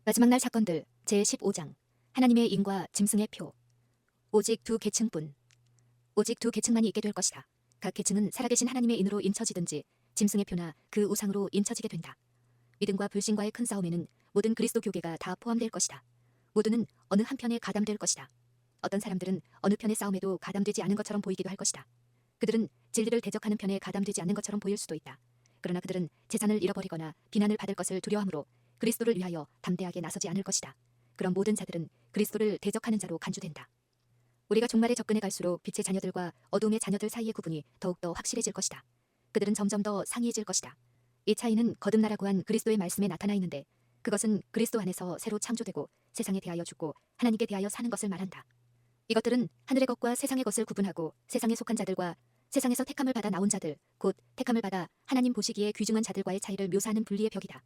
마지막 날 사건들 제15장 하나님의 인과 짐승의 표. 오직 두 계층뿐. 오직 두 계층만이 있게 될 것이다. 각 계층은 살아계신 하나님의 인으로 인쳐지든지 짐승의 표나 그 우상으로 인쳐지게 된다. 믿음과 불신과의 큰 싸움에는 모든 그리스도 교계가 다 포함될 것이다. 모두는 어느 한편에 가담될 것이다. 어떤 사람들은 어느 편의 싸움에도 가담되지 않은 것처럼 보이기도 할 것이다. 그들은 진리를 대적하는 편에 가담되지 않는 것처럼 보일 수도 있다. 그러나 그들은 재산을 잃어버리거나 비난을 받을 것을 두려워하므로 그리스도를 위하여 담대하게 나서지 않을 것이다. 그런 모든 자들은 그리스도를 대적하는 자로 간주된다. 우리가 종말에 접근해 갈수록 빛의 자녀들과 어둠의 자녀들 사이의 구분이 더욱더 확실해질 것이다. 그들은 점점 더 상이해질 것이다. 이 차이는 거듭나라고 한 그리스도의 말씀에 나타나 있는데 그것은 그리스도 안에서 새로 창조되고 세상에 대하여 죽고 하나님께 대하여 사는 것을 말한다. 이것들은 하늘의 것과 세상의 것을 구분하고 세상에 속한 자들과 세상에서 택함을 받아 나온 자들, 곧 택함을 받아 하나님 보시기에 귀중한 자들과의 차이를 묘사하는 분리의 벽이다.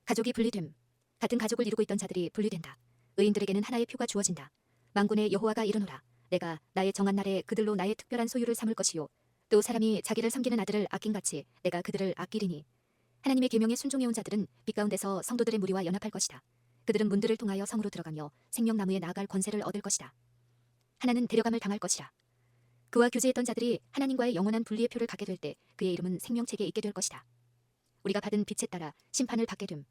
가족이 분리됨. 같은 가족을 이루고 있던 자들이 분리된다. 의인들에게는 하나의 표가 주어진다. 만군의 여호와가 이르노라. 내가 나의 정한 날에 그들로 나의 특별한 소유를 삼을 것이요. 또 사람이 자기를 섬기는 아들을 아낀같이 내가 그들을 아끼리니. 하나님의 계명에 순종해온 자들은 빛 가운데서 성도들의 무리와 연합할 것이다. 그들은 문들을 통하여 성으로 들어가며 생명나무에 나아갈 권세를 얻을 것이다. 하나는 데려감을 당할 것이라. 그와 교제했던 자들이 하나님과의 영원한 분리의 표를 갖게 될 때 그의 이름은 생명책에 있게 될 것이다. 우리가 받은 빛에 따라 심판을 받게 됨.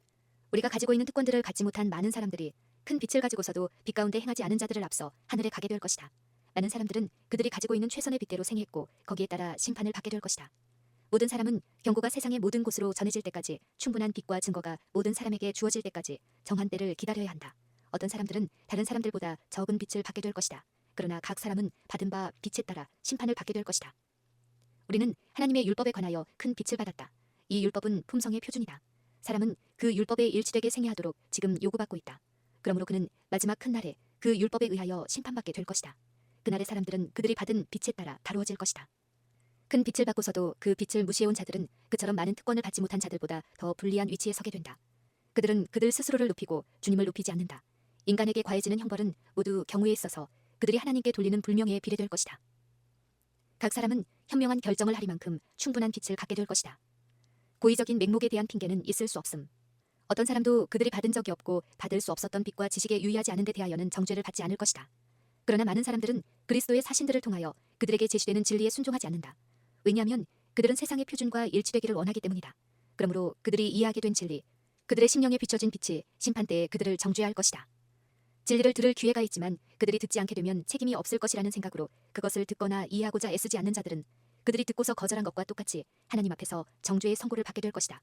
우리가 가지고 있는 특권들을 갖지 못한 많은 사람들이 큰 빛을 가지고서도 빛 가운데 행하지 않은 자들을 앞서 하늘에 가게 될 것이다. 많은 사람들은 그들이 가지고 있는 최선의 빛대로 생했고 거기에 따라 심판을 받게 될 것이다. 모든 사람은 경고가 세상의 모든 곳으로 전해질 때까지 충분한 빛과 증거가 모든 사람에게 주어질 때까지 정한 때를 기다려야 한다. 어떤 사람들은 다른 사람들보다 적은 빛을 받게 될 것이다. 그러나 각 사람은 받은 바 빛에 따라 심판을 받게 될 것이다. 우리는 하나님의 율법에 관하여 큰 빛을 받았다. 이 율법은 품성의 표준이다. 사람은 그 율법에 일치되게 생애하도록 지금 요구받고 있다. 그러므로 그는 마지막 큰 날에 그 율법에 의하여 심판받게 될 것이다. 그날의 사람들은 그들이 받은 빛에 따라 다루어질 것이다. 큰 빛을 받고서도 그 빛을 무시해온 자들은 그처럼 많은 특권을 받지 못한 자들보다 더 불리한 위치에 서게 된다. 그들은 그들 스스로를 높이고 주님을 높이지 않는다. 인간에게 과해지는 형벌은 모두 경우에 있어서 그들이 하나님께 돌리는 불명예에 비례될 것이다. 각 사람은 현명한 결정을 하리만큼 충분한 빛을 갖게 될 것이다. 고의적인 맹목에 대한 핑계는 있을 수 없음. 어떤 사람도 그들이 받은 적이 없고 받을 수 없었던 빛과 지식에 유의하지 않은 데 대하여는 정죄를 받지 않을 것이다. 그러나 많은 사람들은 그리스도의 사신들을 통하여 그들에게 제시되는 진리에 순종하지 않는다. 왜냐하면 그들은 세상의 표준과 일치되기를 원하기 때문이다. 그러므로 그들이 이해하게 된 진리, 그들의 심령에 비춰진 빛이 심판때에 그들을 정죄할 것이다. 진리를 들을 기회가 있지만 그들이 듣지 않게 되면 책임이 없을 것이라는 생각으로 그것을 듣거나 이해하고자 애쓰지 않는 자들은 그들이 듣고서 거절한 것과 똑같이 하나님 앞에서 정죄의 선고를 받게 될 것이다.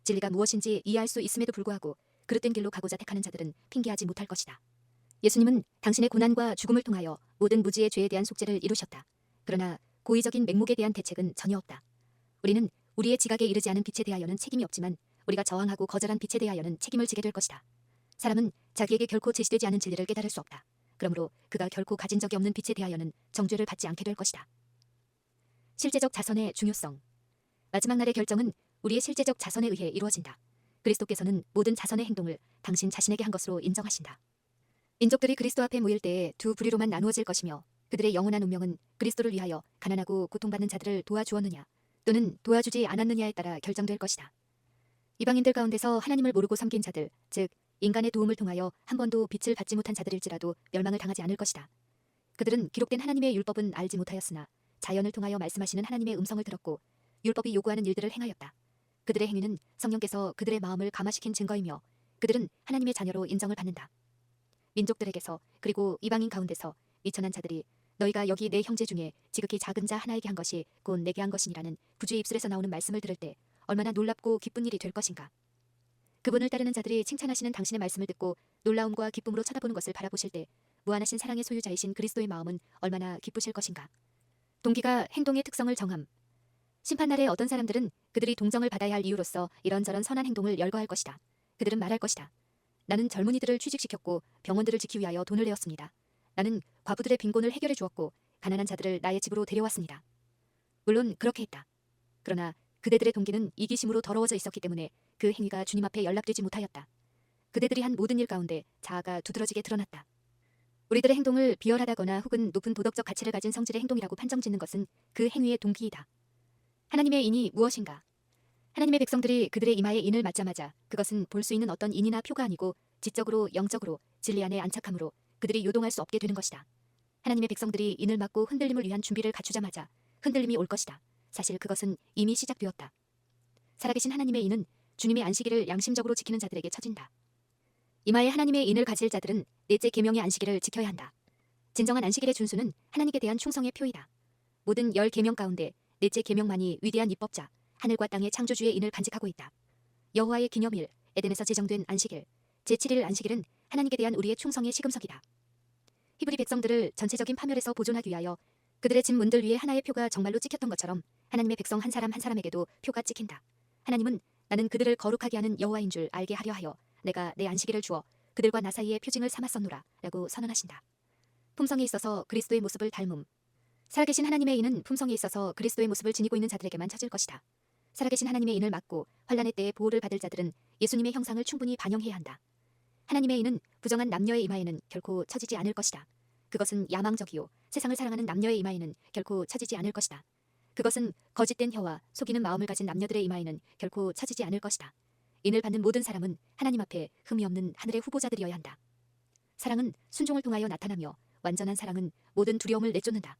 진리가 무엇인지 이해할 수 있음에도 불구하고 그릇된 길로 가고자 택하는 자들은 핑계하지 못할 것이다. 예수님은 당신의 고난과 죽음을 통하여 모든 무지의 죄에 대한 속죄를 이루셨다. 그러나 고의적인 맹목에 대한 대책은 전혀 없다. 우리는 우리의 지각에 이르지 않은 빛에 대하여는 책임이 없지만 우리가 저항하고 거절한 빛에 대하여는 책임을 지게 될 것이다. 사람은 자기에게 결코 제시되지 않은 진리를 깨달을 수 없다. 그러므로 그가 결코 가진 적이 없는 빛에 대하여는 정죄를 받지 않게 될 것이다. 실제적 자선의 중요성. 마지막 날의 결정은 우리의 실제적 자선에 의해 이루어진다. 그리스도께서는 모든 자선의 행동을 당신 자신에게 한 것으로 인정하신다. 민족들이 그리스도 앞에 모일 때에 두 부류로만 나누어질 것이며 그들의 영원한 운명은 그리스도를 위하여 가난하고 고통받는 자들을 도와주었느냐 또는 도와주지 않았느냐에 따라 결정될 것이다. 이방인들 가운데서 하나님을 모르고 섬긴 자들, 즉 인간의 도움을 통하여 한 번도 빛을 받지 못한 자들일지라도 멸망을 당하지 않을 것이다. 그들은 기록된 하나님의 율법은 알지 못하였으나 자연을 통하여 말씀하시는 하나님의 음성을 들었고 율법이 요구하는 일들을 행하였다. 그들의 행위는 성령께서 그들의 마음을 감화시킨 증거이며 그들은 하나님의 자녀로 인정을 받는다. 민족들에게서 그리고 이방인 가운데서 미천한 자들이 너희가 여기 내 형제 중에 지극히 작은 자 하나에게 한 것이 곧 내게 한 것이니라는 구주의 입술에서 나오는 말씀을 들을 때 얼마나 놀랍고 기쁜 일이 될 것인가. 그분을 따르는 자들이 칭찬하시는 당신의 말씀을 듣고 놀라움과 기쁨으로 쳐다보는 것을 바라보실 때 무한하신 사랑의 소유자이신 그리스도의 마음은 얼마나 기쁘실 것인가. 동기가 행동의 특성을 정함. 심판날에 어떤 사람들은 그들이 동정을 받아야 할 이유로서 이런저런 선한 행동을 열거할 것이다. 그들은 말할 것이다. 나는 젊은이들을 취직시켰고 병원들을 지키기 위하여 돈을 내었습니다. 나는 과부들의 빈곤을 해결해 주었고 가난한 자들을 나의 집으로 데려왔습니다. 물론 그렇게 했다. 그러나 그대들의 동기는 이기심으로 더러워져 있었기 때문에 그 행위가 주님 앞에 연락되지 못하였다. 그대들이 한 모든 일 가운데 자아가 두드러지게 드러났다. 우리들의 행동을 비열하다거나 혹은 높은 도덕적 가치를 가진 성질의 행동이라고 판정짓는 것은 그 행위의 동기이다. 하나님의 인이 무엇인가? 하나님의 백성들이 그들의 이마에 인을 맞자마자 그것은 볼 수 있는 어떤 인이나 표가 아니고 지적으로 영적으로 진리 안에 안착함으로 그들이 요동할 수 없게 되는 것이다. 하나님의 백성들이 인을 막고 흔들림을 위한 준비를 갖추자마자 흔들림이 올 것이다. 사실 그것은 이미 시작되었다. 살아계신 하나님의 인은 주님의 안식일을 양심적으로 지키는 자들에게 처진다. 이마에 하나님의 인을 가질 자들은 넷째 계명의 안식일을 지켜야 한다. 진정한 안식일의 준수는 하나님께 대한 충성의 표이다. 모든 10계명 가운데 넷째 계명만이 위대한 입법자, 하늘과 땅의 창조주의 인을 간직하고 있다. 여호와의 기념일, 에덴에서 제정된 안식일, 제7일 안식일은 하나님께 대한 우리의 충성의 시금석이다. 히브리 백성들을 전체적인 파멸에서 보존하기 위하여 그들의 집 문들 위에 하나의 표가 정말로 찍혔던 것처럼 하나님의 백성 한 사람 한 사람에게도 표가 찍힌다. 하나님은 나는 그들을 거룩하게 하는 여호와인 줄 알게 하려 하여 내가 내 안식일을 주어 그들과 나 사이에 표징을 삼았었노라 라고 선언하신다. 품성에 있어서 그리스도의 모습을 닮음. 살아계신 하나님의 인은 품성에 있어서 그리스도의 모습을 지니고 있는 자들에게만 처질 것이다. 살아계신 하나님의 인을 막고 환난의 때에 보호를 받을 자들은 예수님의 형상을 충분히 반영해야 한다. 하나님의 인은 부정한 남녀의 이마에는 결코 처지지 않을 것이다. 그것은 야망적이요 세상을 사랑하는 남녀의 이마에는 결코 처지지 않을 것이다. 그것은 거짓된 혀와 속이는 마음을 가진 남녀들의 이마에는 결코 처지지 않을 것이다. 인을 받는 모든 사람은 하나님 앞에 흠이 없는 하늘의 후보자들이어야 한다. 사랑은 순종을 통하여 나타나며 완전한 사랑은 모든 두려움을 내쫓는다.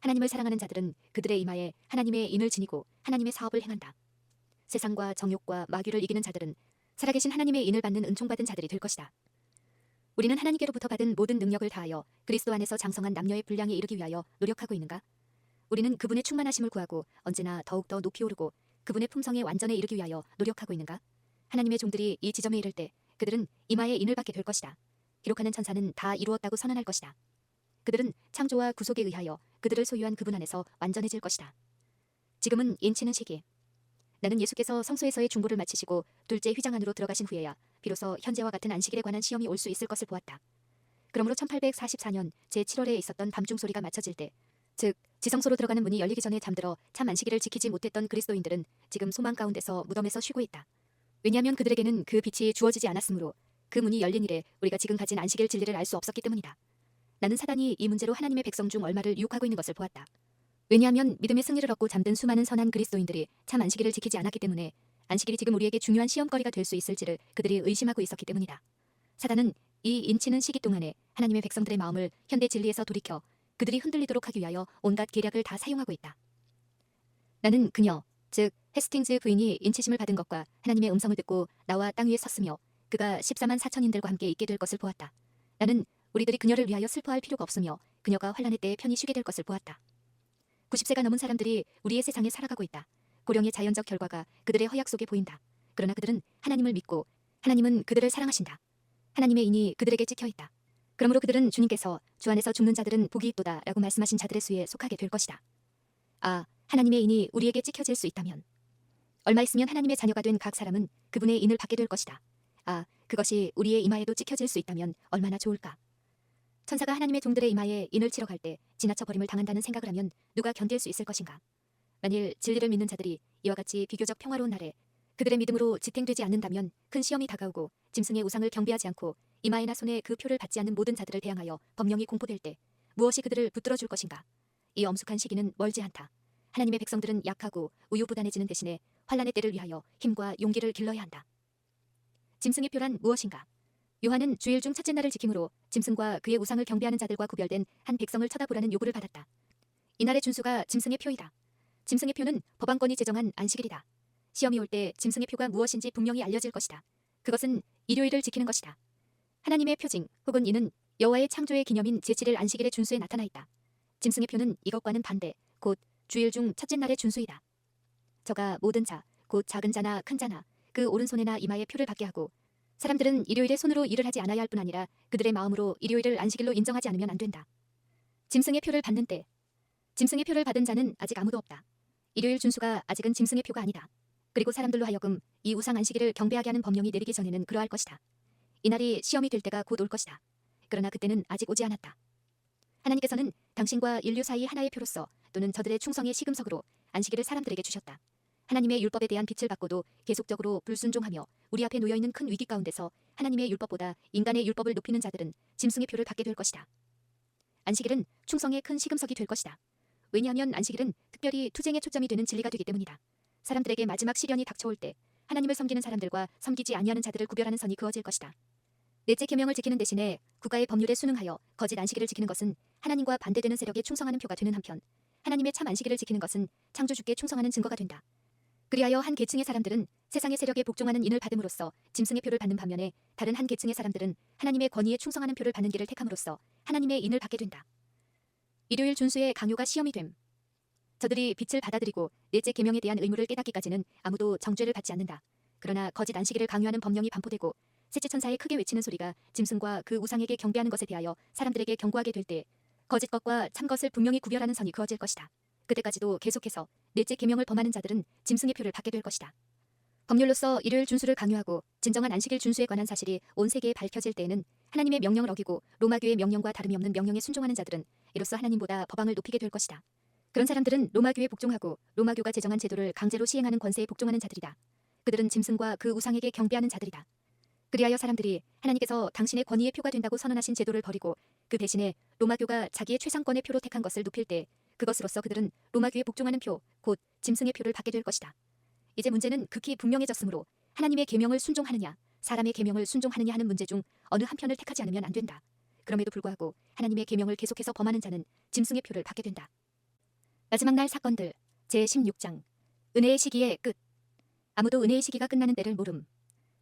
하나님을 사랑하는 자들은 그들의 이마에 하나님의 인을 지니고 하나님의 사업을 행한다. 세상과 정욕과 마귀를 이기는 자들은 살아계신 하나님의 인을 받는 은총받은 자들이 될 것이다. 우리는 하나님께로부터 받은 모든 능력을 다하여 그리스도 안에서 장성한 남녀의 분량에 이르기 위하여 노력하고 있는가? 우리는 그분의 충만하심을 구하고 언제나 더욱더 높이 오르고 그분의 품성의 완전에 이르기 위하여 노력하고 있는가? 하나님의 종들이 이 지점에 이를 때 그들은 이마에 인을 받게 될 것이다. 기록하는 천사는 다 이루었다고 선언할 것이다. 그들은 창조와 구속에 의하여 그들을 소유한 그분 안에서 완전해질 것이다. 지금은 인치는 시기. 나는 예수께서 성소에서의 중보를 마치시고 둘째 휘장 안으로 들어가신 후에야 비로소 현재와 같은 안식일에 관한 시험이 올 수 있을 것을 보았다. 그러므로 1844년 제7월에 있었던 밤중 소리가 맞춰질 때, 즉 지성소로 들어가는 문이 열리기 전에 잠들어 참 안식일을 지키지 못했던 그리스도인들은 지금 소망 가운데서 무덤에서 쉬고 있다. 왜냐하면 그들에게는 그 빛이 주어지지 않았으므로 그 문이 열린 이래 우리가 지금 가진 안식일 진리를 알 수 없었기 때문이다. 나는 사단이 이 문제로 하나님의 백성 중 얼마를 유혹하고 있는 것을 보았다. 왜냐하면 믿음의 승리를 얻고 잠든 수많은 선한 그리스도인들이 참 안식일을 지키지 않았기 때문에 안식일이 지금 우리에게 중요한 시험거리가 될 수 있을지를 그들이 의심하고 있었기 때문이다. 사단은 이 인치는 시기 동안에 하나님의 백성들의 마음을 현대 진리에서 돌이켜 그들이 흔들리도록 하기 위하여 온갖 계략을 다 사용하고 있다. 나는 그녀, 즉 헤스팅즈 부인이 인치심을 받은 것과 하나님의 음성을 듣고 나와 땅 위에 섰으며 그가 14만 4천인들과 함께 있게 될 것을 보았다. 나는 우리들이 그녀를 위하여 슬퍼할 필요가 없으며 그녀가 환난의 때에 편히 쉬게 될 것을 보았다. 90세가 넘은 사람들이 우리의 세상에 살아가고 있다. 고령의 자연적 결과가 그들의 허약 속에 보인다. 그러나 그들은 하나님을 믿고 하나님은 그들을 사랑하신다. 하나님의 인이 그들에게 찍혀있다. 그러므로 그들은 주님께서 주 안에서 죽는 자들은 복이 있도다 라고 말씀하신 자들의 수에 속하게 될 것이다. 아, 하나님의 인이 우리에게 찍혀질 수 있다면 얼마 있으면 하나님의 자녀가 된 각 사람은 그분의 인을 받게 될 것이다. 아, 그것이 우리의 이마에도 찍혀질 수 있다면 얼마나 좋을까. 천사가 하나님의 종들의 이마에 인을 치러 갈 때 지나쳐 버림을 당한다는 생각을 하면 누가 견딜 수 있을 것인가. 만일 진리를 믿는 자들이 이와 같이 비교적 평화로운 날에 그들의 믿음으로 지탱되지 않는다면 큰 시험이 다가오고 짐승의 우상을 경배하지 않고 이마에나 손에 그 표를 받지 않는 모든 자들을 대항하여 법령이 공포될 때 무엇이 그들을 붙들어 줄 것인가. 이 엄숙한 시기는 멀지 않다. 하나님의 백성들은 약하고 우유부단해지는 대신에 환난의 때를 위하여 힘과 용기를 길러야 한다. 짐승의 표란 무엇인가? 요한은 주일 중 첫째 날을 지킴으로 짐승과 그의 우상을 경배하는 자들과 구별된 한 백성을 쳐다보라는 요구를 받았다. 이날의 준수가 짐승의 표이다. 짐승의 표는 법왕권이 제정한 안식일이다. 시험이 올 때 짐승의 표가 무엇인지 분명히 알려질 것이다. 그것은 일요일을 지키는 것이다. 하나님의 표징 혹은 이는 여호와의 창조의 기념인 제7일 안식일의 준수에 나타나 있다. 짐승의 표는 이것과는 반대, 곧 주일 중 첫째 날의 준수이다. 저가 모든 자, 곧 작은 자나 큰 자나 그 오른손에나 이마에 표를 받게 하고 사람들은 일요일에 손으로 일을 하지 않아야 할 뿐 아니라 그들의 마음으로 일요일을 안식일로 인정하지 않으면 안 된다. 짐승의 표를 받는 때 짐승의 표를 받은 자는 아직 아무도 없다. 일요일 준수가 아직은 짐승의 표가 아니다. 그리고 사람들로 하여금 이 우상 안식일을 경배하게 하는 법령이 내리기 전에는 그러할 것이다. 이날이 시험이 될 때가 곧 올 것이다. 그러나 그때는 아직 오지 않았다. 하나님께서는 당신과 인류 사이 하나의 표로서 또는 저들의 충성의 시금석으로 안식일을 사람들에게 주셨다. 하나님의 율법에 대한 빛을 받고도 계속적으로 불순종하며 우리 앞에 놓여있는 큰 위기 가운데서 하나님의 율법보다 인간의 율법을 높이는 자들은 짐승의 표를 받게 될 것이다. 안식일은 충성의 큰 시금석이 될 것이다. 왜냐하면 안식일은 특별히 투쟁의 초점이 되는 진리가 되기 때문이다. 사람들에게 마지막 시련이 닥쳐올 때 하나님을 섬기는 사람들과 섬기지 아니하는 자들을 구별하는 선이 그어질 것이다. 넷째 계명을 지키는 대신에 국가의 법률에 순응하여 거짓 안식일을 지키는 것은 하나님과 반대되는 세력에 충성하는 표가 되는 한편, 하나님의 참 안식일을 지키는 것은 창조주께 충성하는 증거가 된다. 그리하여 한 계층의 사람들은 세상의 세력에 복종하는 인을 받음으로써 짐승의 표를 받는 반면에, 다른 한 계층의 사람들은 하나님의 권위에 충성하는 표를 받는 길을 택함으로써 하나님의 인을 받게 된다. 일요일 준수의 강요가 시험이 됨. 저들이 빛을 받아들이고 넷째 계명에 대한 의무를 깨닫기까지는 아무도 정죄를 받지 않는다. 그러나 거짓 안식일을 강요하는 법령이 반포되고 셋째 천사의 크게 외치는 소리가 짐승과 그 우상에게 경배하는 것에 대하여 사람들에게 경고하게 될 때, 거짓 것과 참 것을 분명히 구별하는 선이 그어질 것이다. 그때까지도 계속해서 넷째 계명을 범하는 자들은 짐승의 표를 받게 될 것이다. 법률로서 일요일 준수를 강요하고 진정한 안식일 준수에 관한 사실이 온 세계에 밝혀질 때에는 하나님의 명령을 어기고 로마교의 명령과 다름이 없는 명령에 순종하는 자들은 이로써 하나님보다 법왕을 높이게 될 것이다. 그런 사람들은 로마교에 복종하고 로마교가 제정한 제도를 강제로 시행하는 권세에 복종하는 자들이다. 그들은 짐승과 그 우상에게 경배하는 자들이다. 그리하여 사람들이 하나님께서 당신의 권위의 표가 된다고 선언하신 제도를 버리고 그 대신에 로마교가 자기의 최상권의 표로 택한 것을 높일 때, 그것으로서 그들은 로마교에 복종하는 표, 곧 짐승의 표를 받게 될 것이다. 이제 문제는 극히 분명해졌으므로 하나님의 계명을 순종하느냐, 사람의 계명을 순종하느냐 하는 문제 중 어느 한편을 택하지 않으면 안 된다. 그럼에도 불구하고 하나님의 계명을 계속해서 범하는 자는 짐승의 표를 받게 된다. 마지막 날 사건들 제16장 은혜의 시기의 끝. 아무도 은혜의 시기가 끝나는 때를 모름.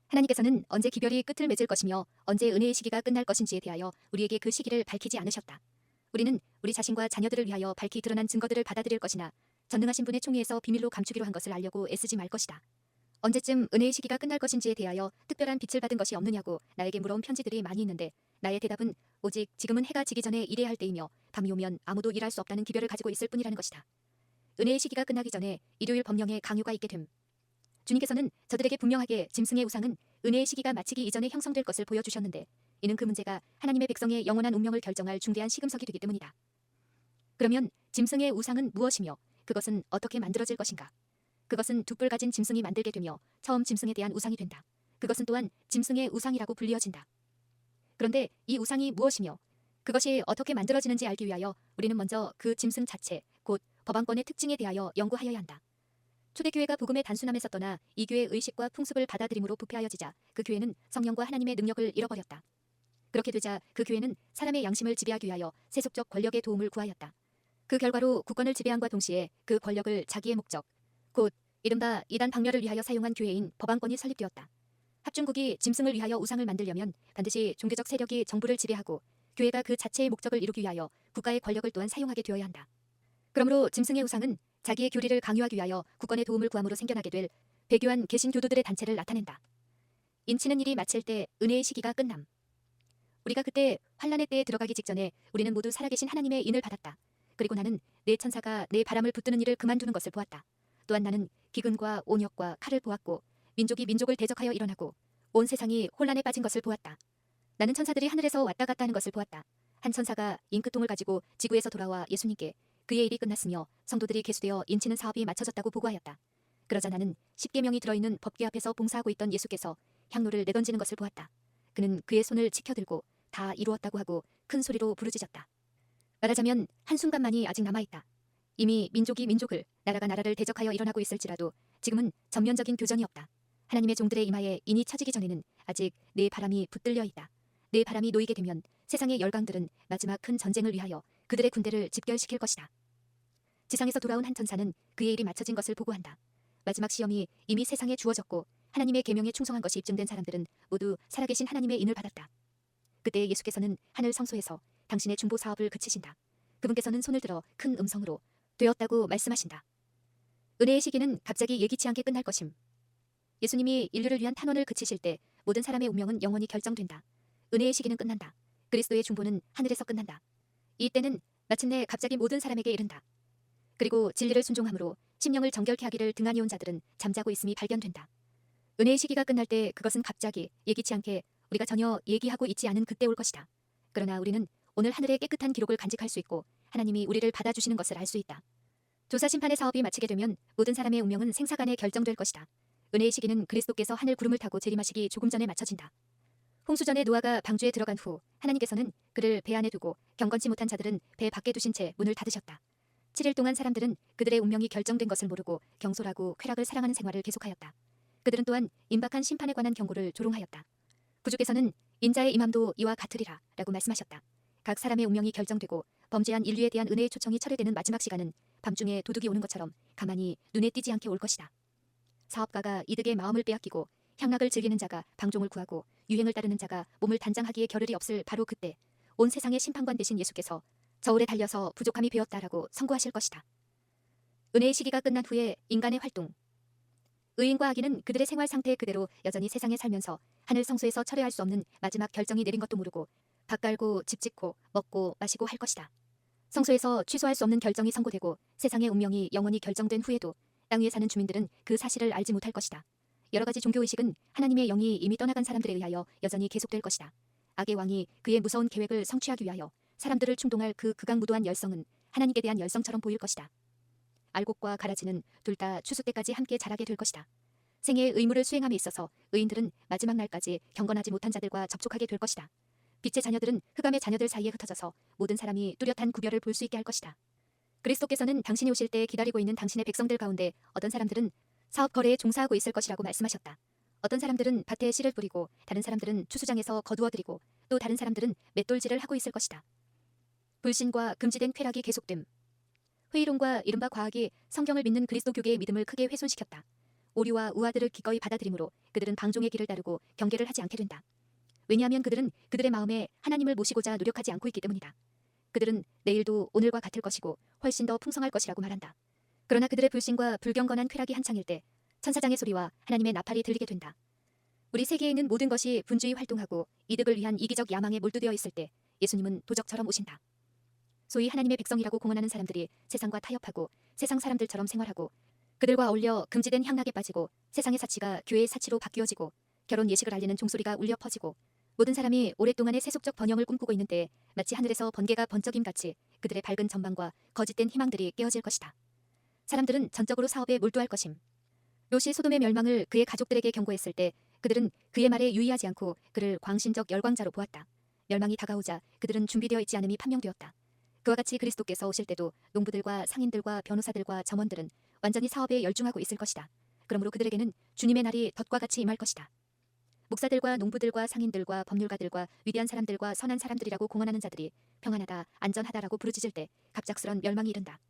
하나님께서는 언제 기별이 끝을 맺을 것이며 언제 은혜의 시기가 끝날 것인지에 대하여 우리에게 그 시기를 밝히지 않으셨다. 우리는 우리 자신과 자녀들을 위하여 밝히 드러난 증거들을 받아들일 것이나 전능하신 분의 총의에서 비밀로 감추기로 한 것을 알려고 애쓰지 말 것이다. 언제쯤 은혜의 시기가 끝날 것인지에 대하여 특별한 빛을 받은 것이 없느냐고 나에게 물어온 편지들이 많이 있는데, 나의 대답은 오직 지금은 해가 지기 전에 일해야 할 때이며 밤이 오면 아무도 일할 수 없다는 기별을 가지고 있을 뿐이라는 것이다. 은혜의 시기가 끝나기 전에 일요일 법령에 강요가 있게 됨. 주님께서는 저들에게 분명하게 짐승의 우상은 은혜의 시기가 마치기 이전에 형성될 것을 보여주셨는데, 이는 그 문제가 하나님의 백성의 영원한 운명을 결정할 중대한 시금석이 되기 때문이다. 그러면 짐승의 우상은 무엇이며 그것은 어떻게 만들어질 것인가? 그것은 두 뿔 가진 짐승이 만들게 되며 처음 짐승에 대한 우상이 된다. 그것은 또한 짐승의 우상이라고 불리어진다. 그런데 이 우상이 무엇이며 그것이 어떻게 만들어지는지 알기 위하여 우리는 먼저 그 짐승 자체, 곧 법왕권의 특징에 대하여 연구하여야 한다. 초대교회가 복음의 단순함에서 떠나 이 교회의 의식과 풍습을 받아들임으로 부패하여지자 그 교회는 성령과 하나님의 능력을 잃어버렸다. 그렇게 되자 그 교회는 사람의 양심을 지배하기 위하여 세속적 권력의 도움을 구하였다. 그 결과로 국권을 지배함과 동시에 그 권력을 자기의 목적, 곧 이른바 이단 박멸을 위하여 사용한 교회인 법왕권이 설립되었다. 합중국이 짐승을 위하여 우상을 만들려면 반드시 종교적 세력이 정부를 지배하고 교회가 그 자체의 목적을 이루기 위하여 국가의 권력을 또한 사용하게 되어야 한다. 그러므로 짐승의 우상은 자기의 교리를 강요하기 위하여 국권의 도움을 구함으로 생겨나게 될 배교한 개신 교도들의 단체를 나타낸다. 인치는 일이 마칠 때 은혜의 시기가 끝남. 우리가 그때 환란의 때에 들어가기 직전에 우리는 모두 살아계신 하나님의 인을 받았다. 그리고 나는 내 천사가 내 바람을 붙드는 일을 그만두는 것을 보았다. 또한 나는 기근과 온역과 칼을 보았고 민족이 민족을 대적하여 일어나고 온 세상이 혼란에 빠진 것을 보았다. 나는 천사들이 하늘에서 왔다 갔다 하는 것을 보았다. 한 천사가 잉크통을 가지고 지구에서 돌아와 예수님께 그의 일이 끝났으며 성도들이 계수되어 인치는 사업이 마쳐졌다고 보고하였다. 그러자 나는 십계명이 들어있는 법궤 앞에서 봉사하고 있던 예수께서 향로를 내던지는 것을 보았다. 그는 그의 손을 치켜들고 다 이루었다고 하고 큰 소리로 부르짖었다. 말하자면 한순간만이 아직 남아있다. 이미 민족이 민족을, 나라가 나라를 대적하여 일어나고 있을지라도 지금은 전면적인 교전이 없다. 하나님의 종들의 이마에 인이 쳐지기 전에는 아직 내 바람이 붙들려 있다. 내 바람이 놓이게 되면 세상의 열강들은 마지막 큰 전쟁을 위하여 그들의 군대를 집결시킬 것이다. 지상에서 돌아온 한 천사는 그의 일이 마쳐진 것을 보고한다. 마지막 시험이 이미 세상에 주어졌고 하나님의 계명에 충성한 것이 입증된 사람들은 모두 살아계신 하나님의 인을 받았다. 그때 예수께서는 하늘 성소에서 당신의 중보 사업을 그치신다. 그분께서는 손을 들어 큰 음성으로 되었다고 말씀하신다. 은혜의 시기는 갑자기 예기치 않게 끝날 것임. 예수님이 인류를 위한 탄원을 그치실 때 모든 사람의 운명은 영원히 결정된다. 은혜의 시기는 끝난다. 그리스도의 중보는 하늘에서 끝난다. 이 때는 마침내 갑자기 모든 사람에게 이른다. 그리고 진리를 순종함으로 심령을 정결케 하기를 등한히 온 자들은 잠자고 있음이 발견된다. 은혜의 시기가 끝날 때 그것은 갑자기 예기치 않게 우리가 전혀 얘기하고 있지 않은 그때 올 것이다. 그러나 우리는 오늘 하늘의 깨끗한 기록을 간직할 수 있고 하나님이 우리를 받아주시는 것을 알 수 있다. 조사 심판의 사업이 마치게 되면 모든 사람의 운명은 생사간에 결정될 것이다. 은혜의 시기는 그리스도께서 하늘 구름을 타고 재림하시기 조금 전에 맞춰진다. 홍수전에 노아가 방주에 들어간 후 하나님께서는 그를 배 안에 두고 경건치 못한 자들은 배 밖에 두신 채 문을 닫으셨다. 7일 동안 사람들은 그들의 운명이 결정된 것을 모르고 경솔하고 쾌락을 사랑하는 생활을 계속하였다. 그들은 또한 임박한 심판에 관한 경고를 조롱하였다. 구주께서는 인자의 임함도 이와 같으리라 라고 말씀하셨다. 각 사람의 운명이 결정되고 범죄한 인류에 대한 은혜의 초청이 철회되는 마지막 시간은 밤중에 도둑이 오는 것처럼 가만히 눈에 띄지 않게 올 것이다. 사업가가 이득의 마음을 빼앗기고 향락을 즐기는 자가 방종을 구하고 유행을 따르는 자가 몸을 단장하기에 겨를이 없을 바로 그때 온 세상의 심판관 되신 예수께서 저울에 달려서 부족함이 되었다라고 선고하실 것이다. 은혜의 시기가 끝난 후에 인간의 활동. 의인과 악인은 그들의 생활 상태 그대로 여전히 세상에 살면서 하늘 성소에서 철회할 수 없는 마지막 결정이 내린 것도 모르고 밭 갈고 집 짓고 먹고 마시고 할 것이다. 성소에서 취소할 수 없는 결정이 선고되고 세상의 운명이 영원히 결정된 후에도 땅 위에 사는 주민들은 그 사실을 알지 못할 것이다. 여러 가지 종교의식은 하나님의 영이 이미 떠나간 사람들에 의하여 여전히 계속될 것이다. 악의 왕이 그의 무서운 계획을 성취하기 위하여 사람들을 충동할 그 극악무도한 열성은 하나님께 대한 열성처럼 보일 것이다. 알곡과 가라지는 둘 다 추수 때까지 함께 자라게 될 것이다. 생애의 의무를 수행함에 있어서 의인들은 마지막 날까지 경건하지 못한 자들과 접촉하게 될 것이다. 빛의 자녀들은 흑암의 자녀들 사이에 흩어져서 모든 사람이 뚜렷한 구별을 볼 수 있게 할 것이다. 그리스도께서는 당신이 오실 때 기다리고 있는 당신의 백성들 가운데 어떤 사람들은 사업 거래에 종사하고 있을 것이라고 말씀하셨다. 어떤 사람들은 밭에 씨를 뿌리고 다른 사람들은 추수장에서 거두어들이고 또 다른 사람들은 맷돌질을 하고 있을 것이다. 불신과 금지된 쾌락이 계속됨. 회의론과 이른바 과학이 성경을 믿는 그리스도교계의 믿음을 크게 훼손시켰다. 오류와 우화들을 기꺼이 받아들이므로 그들은 방종의 길을 따르고 경계를 하지 않게 된다. 왜냐하면 그들은 그들의 마음에 하나님을 모시고자 노력하지 않고 있기 때문이다. 그들은 내일도 오늘과 같을 것이고 훨씬 더 풍성할 것이라고 말한다. 그러나 그들의 불신과 불경건한 쾌락이 한창일 때 천사장의 소리와 하나님의 나팔이 들리게 된다. 우리 세계에 있는 모든 것이 분주히 활동하고 이득을 위한 이기적 야망에 몰두되어 있을 때 예수님은 도적처럼 오신다. 소위 하나님의 백성이라고 공언하는 사람들이 세상과 타협하고 세상 사람들처럼 생활하고 그들과 어울려 금지된 향락에 빠지고 세상의 사치가 교회의 사치로 바뀌어지고 결혼 예식을 알리는 종소리가 울려 퍼지고 모든 사람이 오랫동안의 세속적 번영을 꿈꾸고 있는 때에 마치 하늘에서 번개가 번쩍임같이 그들의 밝은 전망과 거짓된 희망들이 깨어질 것이다. 사람들은 전적으로 사업에 몰두할 것임. 롯이 소돔의 멸망을 그의 가족들에게 경고했을 때 그들은 그의 말에 유의하지 않고 그를 광신적 열광자로 보았다. 멸망이 다가오자 그들은 준비되어 있지 않음이 판명되었다. 그와 같이 그리스도께서 오실 때도 농부들과 상인들과 변호사들과 점원들은 완전히 사업에 열중하고 있을 것이다. 그러므로 그들에게는 주님의 날이 덫과 같이 임할 것이다. 목사들과 농부들과 상인들과 법률가들과 위대한 사람들과 선한 사람들이라고 공언하는 자들이 평안하다, 안전하다라고 부르짖을 때 갑작스런 멸망이 이른다.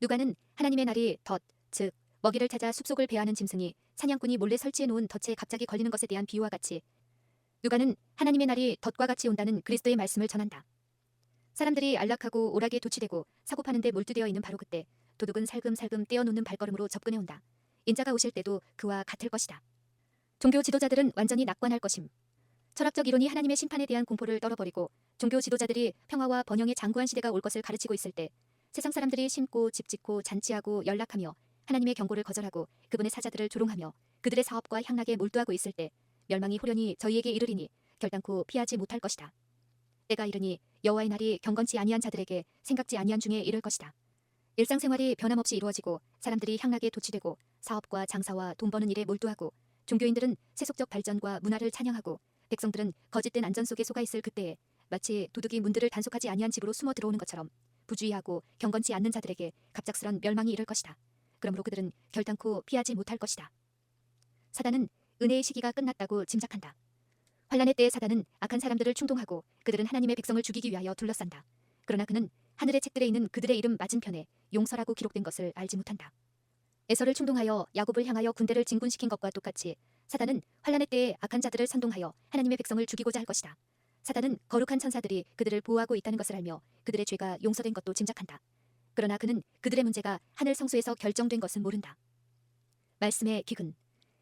누가는 하나님의 날이 덫, 즉 먹이를 찾아 숲속을 배하는 짐승이 사냥꾼이 몰래 설치해 놓은 덫에 갑자기 걸리는 것에 대한 비유와 같이 누가는 하나님의 날이 덫과 같이 온다는 그리스도의 말씀을 전한다. 사람들이 안락하고 오락에 도취되고 사고파는 데 몰두되어 있는 바로 그때 도둑은 살금살금 떼어놓는 발걸음으로 접근해 온다. 인자가 오실 때도 그와 같을 것이다. 종교 지도자들은 완전히 낙관할 것임. 철학적 이론이 하나님의 심판에 대한 공포를 떨어버리고 종교 지도자들이 평화와 번영의 장구한 시대가 올 것을 가르치고 있을 때 세상 사람들이 심고 집 짓고 잔치하고 연락하며 하나님의 경고를 거절하고 그분의 사자들을 조롱하며 그들의 사업과 향락에 몰두하고 있을 때 멸망이 호련히 저희에게 이르리니 결단코 피하지 못할 것이다. 때가 이르니 여호와의 날이 경건치 아니한 자들에게 생각지 아니한 중에 이를 것이다. 일상생활이 변함없이 이루어지고 사람들이 향락에 도취되고 사업과 장사와 돈 버는 일에 몰두하고 종교인들은 세속적 발전과 문화를 찬양하고 백성들은 거짓된 안전 속에 속아 있을 그때에 마치 도둑이 문들을 단속하지 아니한 집으로 숨어 들어오는 것처럼 부주의하고 경건치 않는 자들에게 갑작스런 멸망이 이를 것이다. 그러므로 그들은 결단코 피하지 못할 것이다. 사단은 은혜의 시기가 끝났다고 짐작한다. 환란의 때에 사단은 악한 사람들을 충동하고 그들은 하나님의 백성을 죽이기 위하여 둘러싼다. 그러나 그는 하늘의 책들에 있는 그들의 이름 맞은편에 용서라고 기록된 것을 알지 못한다. 에서를 충동하여 야곱을 향하여 군대를 진군시킨 것과 똑같이 사단은 환란의 때에 악한 자들을 선동하여 하나님의 백성을 죽이고자 할 것이다. 사단은 거룩한 천사들이 그들을 보호하고 있다는 것을 알며 그들의 죄가 용서된 것도 짐작한다. 그러나 그는 그들의 문제가 하늘 성소에서 결정된 것은 모른다. 말씀의 기근.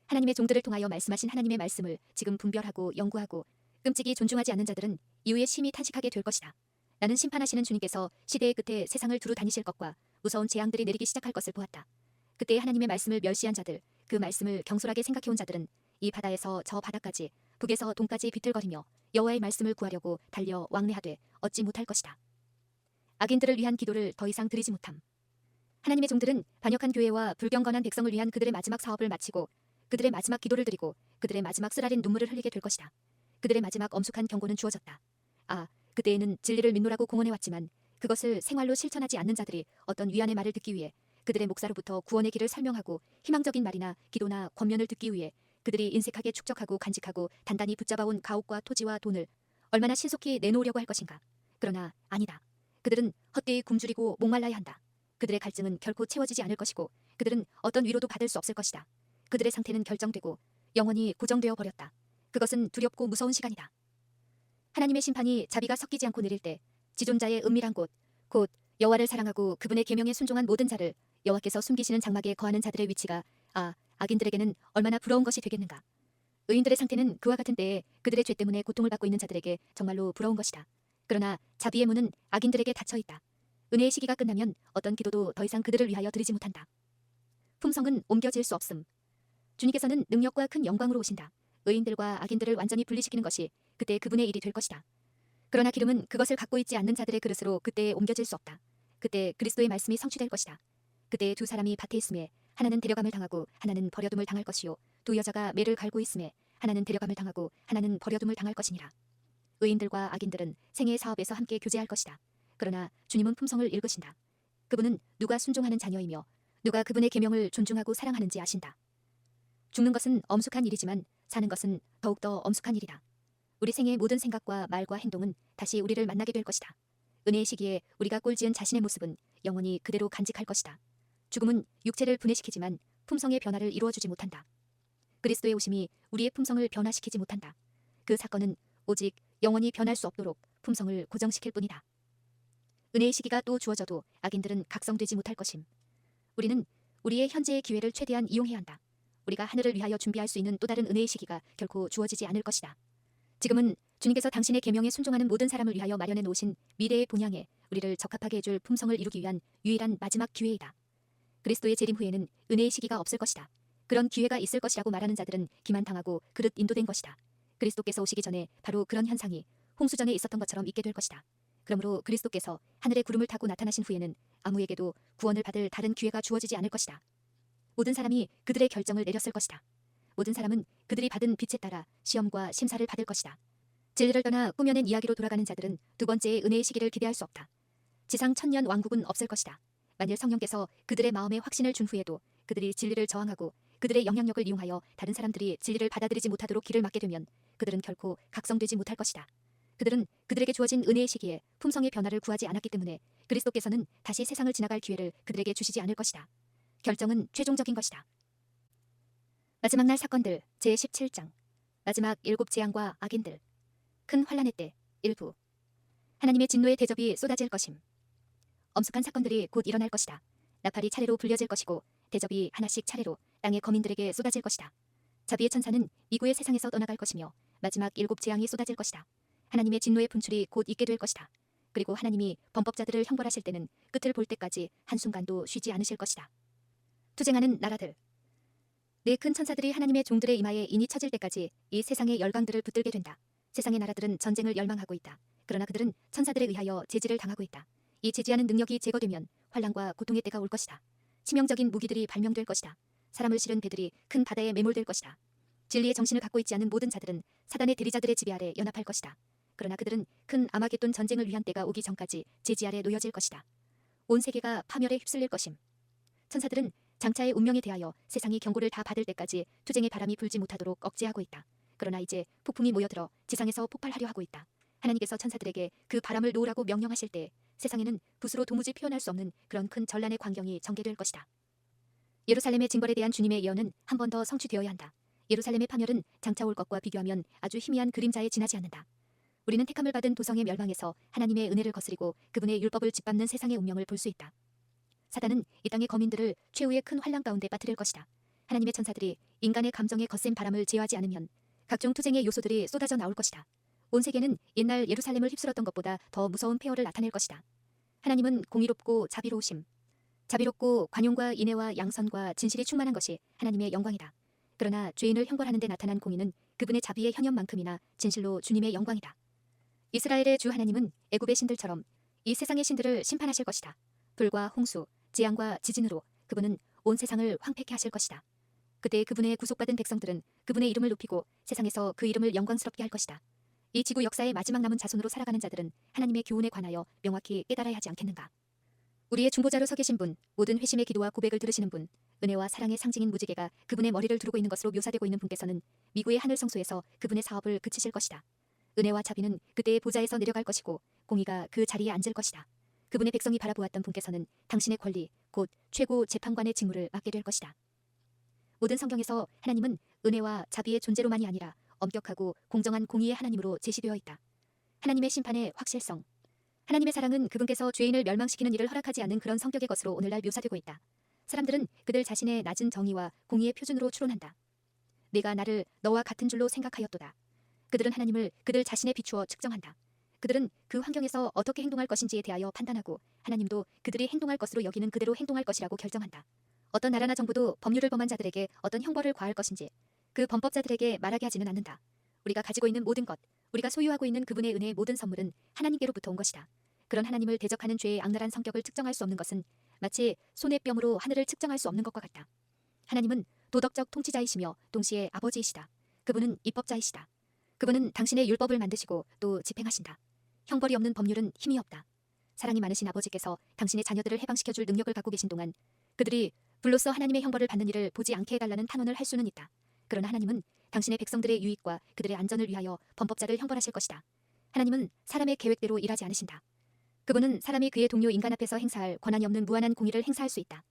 하나님의 종들을 통하여 말씀하신 하나님의 말씀을 지금 분별하고 연구하고 끔찍이 존중하지 않는 자들은 이후에 심히 탄식하게 될 것이다. 나는 심판하시는 주님께서 시대의 끝에 세상을 두루 다니실 것과 무서운 재앙들이 내리기 시작할 것을 보았다. 그때 하나님의 말씀을 멸시한 자들, 그 말씀을 경솔하게 생각해온 자들은 이 바다에서 저 바다까지 북에서 동까지 비틀거리며 여호와의 말씀을 구하려고 달려 왕래하되 얻지 못할 것이다. 악인들을 위한 기도를 더 이상 드리지 못함. 하나님의 종들은 반역한 교회와 불경건한 백성을 위한 그들의 마지막 사업을 마치고 그들의 마지막 기도를 드리고 그들의 마지막 쓰라린 눈물을 흘리게 될 것이다. 그들의 마지막 엄숙한 경고는 주어졌다. 그때에는 진리를 믿노라고 공언해왔지만 그것을 생활로 실천하지 않는 자들이 어떤 위안의 말을 듣기 위해 그들의 목사로부터 구원의 길을 설명하고 희망적인 말이나 기도나 권면을 듣기 위해 그들이 인색하게 축적하고 간직하고 단단히 붙잡아온 가옥과 토지와 돈을 얼마나 신속히 내놓으려고 할 것인가. 그러나 아니다. 그들은 헛되이 굶주리고 목말라야 한다. 그들의 갈증은 결코 채워지지 않을 것이고 그들은 어떤 위로도 받을 수 없을 것이다. 그들의 상태는 결정되고 영원히 고정되어 버렸다. 그것은 두렵고 무서운 시간이다. 하나님의 심판이 자비가 섞이지 않고 내릴 때 지존자의 은밀한 곳, 곧 여호와를 사랑하고 그분의 계명에 순종한 모든 자를 여호와께서 숨기시는 장막에 거하는 자들의 위치가 악인들에게는 얼마나 부러운 것이 되겠는가. 의인들의 상태는 그와 같은 때에 그들의 죄 때문에 고통을 받고 있는 자들에게 정말로 부러운 것이다. 그러나 자비의 문은 악인들에게 닫혀 있다. 은혜의 시기가 끝나면 어떤 기도도 더 이상 그들을 위하여 드리지 못한다. 품성은 옮겨질 수 없음. 주님께서는 능력과 큰 영광으로 오신다. 의인들과 악인들을 완전히 분리시키는 것이 그때 그분의 일이 될 것이다. 그러나 기름은 그것을 갖고 있지 않는 자들의 그릇으로 그때에 옮겨질 수 없다. 그때 그리스도의 말씀이 성취될 것이다. 그때 두 사람이 밭에 있음에 하나는 데려감을 당하고 하나는 버려둠을 당할 것이요 두 여자가 매를 갈고 있음에 하나는 데려감을 당하고 하나는 버려둠을 당할 것이니라. 의인들과 악인들은 생애의 사업에서 함께 교제할 것이다. 그러나 주님은 품성을 읽으신다. 그분은 누가 순종하는 자녀이며 누가 그분의 계명을 존중하고 사랑하는지 아신다. 죽는 것은 엄숙한 일이지만 사는 것은 더욱더 엄숙한 일이다. 우리 생애의 모든 생각과 말과 행동은 다시 우리를 만나게 될 것이다. 은혜의 시기에 우리가 꼴지은 자신의 모습은 영원히 그대로 간직할 것이다. 죽음은 육체를 분해시키지만 품성의 변화를 이루어주지 못한다. 그리스도의 오심이 우리의 품성을 변화시키지 못한다. 그 사건은 오직 영원히 변할 수 없도록 품성을 고정시킬 뿐이다. 은혜의 시기가 또 주어져도 악인들은 각성되지 못할 것임. 우리는 우리의 현재의 기회를 최대한 이용해야 한다. 우리가 하늘을 위하여 준비할 수 있는 또 다른 은혜의 시기가 결코 주어지지 않을 것이다. 지금은 주님께서 당신의 계명에 순종하는 모든 사람을 위하여 마련해 놓으신 미래의 본향에 우리를 적합하게 해줄 품성을 이루기 위한 유일한 마지막 기회이다. 그리스도의 재림 후에는 은혜의 시기가 없을 것이다. 그런 기회가 있을 것이라고 말하는 자들은 기만당하고 그릇 인도된 것이다. 그리스도께서 오시기 전에 바로 그런 현상이 홍수전에 있었던 것처럼 있게 될 것이다. 그러므로 그리스도께서 하늘의 구름을 타고 나타나신 후에는 아무에게도 구원을 받을 다른 기회가 주어지지 않을 것이다. 모든 사람이 그들의 결정을 내렸을 것이다. 모든 사람은 그들이 받은 빛에 따라 시험과 심사를 받을 것이다. 진리를 떠나 꾸며낸 이야기로 돌아가는 자들은 두 번째의 은혜의 시기를 기대할 수 없다. 지상 천년 왕국은 없을 것이다. 만일 성령께서 그들의 마음에 확신을 준 후에도 그들이 진리를 저항하고 그들의 영향력을 이용하여 다른 사람들이 진리를 받아들이지 못하도록 길을 막게 되면 그들은 결코 각성되지 못할 것이다. 그들은 그들에게 주어진 은혜의 시기에 품성의 변화를 구하지 않았기 때문에 그리스도께서는 다시 세상을 지나갈 기회를 그들에게 주시지 않을 것이다. 결정은 최종적인 것이다. 마지막 날 사건들 제17장 마지막 7 재앙과 악인들 큰 환란의 때 일부 하나님의 진노의 대접이 쏟아질 것임. 엄숙한 사건들이 곧 일어날 것이다. 나팔이 차례로 불려질 것이고 대접이 하나씩 차례로 땅의 거민들에게 쏟아질 것이다. 자비의 천사는 이구의 세상에서 떠나갈 것이며 마지막 7 재앙이 쏟아질 것이다. 하나님의 진노의 분출이 곧 있게 될 것이다. 그리고 하나님이 범법자들을 형벌하실 때는 끝을 볼 때까지 한순간도 쉬지 않으실 것이다. 투쟁하는 나라들 네 큰 천사들이 하나님의 종들의 이마에 인이 쳐질 때까지 이 세상의 열강들을 붙들게 된다. 세상의 나라들은 전쟁을 열망하고 있다. 그러나 그들은 천사들에 의하여 제지를 당하고 있다. 이 제지하는 능력이 제거되면 환란과 고통의 때가 올 것이다. 치명적인 무기들이 발명될 것이다. 사람을 실은 배들이 큰 바다에 매몰될 것이다. 진리의 정신을 갖고 있지 않은 모든 자들은 사단의 대리자들의 지배 아래 연합할 것이다. 그러나 그들은 큰 아마겟돈 전쟁을 위한 때가 오기 전까지 제지 아래 놓여질 것이다. 온 세계가 파멸에 휩쓸릴 것임. 천사들은 장차의 운명에 대하여 세상이 경고를 다 받을 때까지 투쟁의 바람이 불지 못하도록 억제하고 있다. 그러나 이제 폭풍이 모여들어 지상에서 폭발하려 하고 있다. 하나님께서 천사들에게 그 바람을 놓으라고 명령하실 때 세상에는 붓으로 도무지 표현할 수 없는 그런 큰 전란의 광경이 전개될 것이다. 예루살렘의 징벌에 대한 주님의 예언은 한 번 더 성취되어야 한다. 예루살렘의 파멸은 장차 올 것과 비교하면 아주 희미한 그림자에 지나지 않는다. 우리는 택함을 받은 도성의 멸망에서 하나님의 은혜를 거스리고 그분의 율법을 짓밟는 세상의 운명을 볼 수 있다. 사단은 이 땅의 거민들을 최후의 큰 환란 가운데 빠뜨릴 것이다. 하나님의 천사들이 인간의 감정에 거센 바람을 제어하지 않으면 각종 투쟁의 요소들이 쏟아져 나올 것이다. 온 세계는 옛날 예루살렘을 휩쓸었던 것보다 더 무서운 폐허를 나타낼 것이다. 하나님은 공의롭고 자비로우심. 자비롭고 관용과 인애와 양선과 진실이 충만한 것이 하나님의 영광이다. 그러나 죄인을 형벌하는 데 나타난 공의는 그분의 자비의 현현만큼이나 진실로 주님의 영광이다. 이스라엘의 주 하나님은 애굽의 신들처럼 이 세상의 신들을 심판하실 것이다. 불과 홍수, 재앙과 지진으로 그분은 온 세상을 황폐케 하실 것이다. 그때 그분의 구속받은 백성들은 그분의 이름을 높이고 세상에서 그 이름을 영광스럽게 할 것이다. 이 지구 역사의 마지막 남은 자손으로 살아가는 자들은 하나님의 교훈에 관하여 명확히 깨달아야 하지 않겠는가. 우리의 중보자로 서 계신 분, 모든 회심의 기도와 고백을 들으시는 분, 은혜와 사랑의 상징인 무지개가 그분의 머리를 두르고 있는 것으로 묘사되고 있는 분께서는 미구의 하늘 성소에서 그분의 사업을 그치실 것이다. 은혜와 자비는 그때의 보좌에서 내려갈 것이고 공의가 그 자리에 앉을 것이다. 그분의 백성이 바라보았던 분께서는 당신의 권리, 곧 최고 재판관의 직무를 맡게 될 것이다. 모든 성경에서 하나님은 은혜와 자비의 존재로만이 아니라 엄격하고 공정한 공의의 하나님으로 제시되어 있다. 하나님의 심판의 확실성. 하나님의 사랑은 그분께서 죄인을 멸망시키는 일을 허락하지 않는 그런 성격의 것으로 오늘날 묘사되고 있다. 사람들은 그들 자신의 낮은 정의와 공의의 표준으로 추론한다. 내가 나를 너와 같은 줄로 생각하였도다. 그들은 하나님을 그들 자신에 비추어 측정한다. 그들은 그 환경에서 어떻게 행동할 것인지에 대하여 판단하고 하나님도 그들이 행동할 것으로 여기는 그대로 행동할 것이라고 결정한다. 어떤 나라나 정부도 법률을 범한 자들에게 어떤 형벌을 과할 것인지 그 범법자들에게 말하게 하지는 않는다. 우리가 가지고 있는 모든 것, 우리가 소유하고 있는 그분의 은혜의 모든 선물은 하나님께로부터 온 것이다. 그런 하나님을 대적하는 죄의 악랄한 성격을 측정할 수 없는 것은 마치 손의 뼘으로 하늘을 측정할 수 없는 것과 같다. 하나님은 도덕적 통치자이시며 동시에 아버지이시다. 그분은 입법자이시다. 그분은 당신의 율법을 만드시고 또 집행하신다. 형벌이 없는 법률은 힘이 없다. 사랑이 많으신 아버지께서 당신의 자녀들을 해방시켜줄 능력을 갖고 계신 동안 그들이 불로써 하나님의 형벌을 받는 일을 보지 않게 해달라는 탄원을 할 수는 있다. 그러나 하나님은 당신의 백성들의 유익과 그들의 안전을 위하여 범법자를 형벌하실 것이다. 하나님은 사람의 계획대로 일하지 않으신다. 그분은 사람이 그의 동료 인간 앞에서 행사할 권한이 없는 무한한 공의를 행사할 수 있다.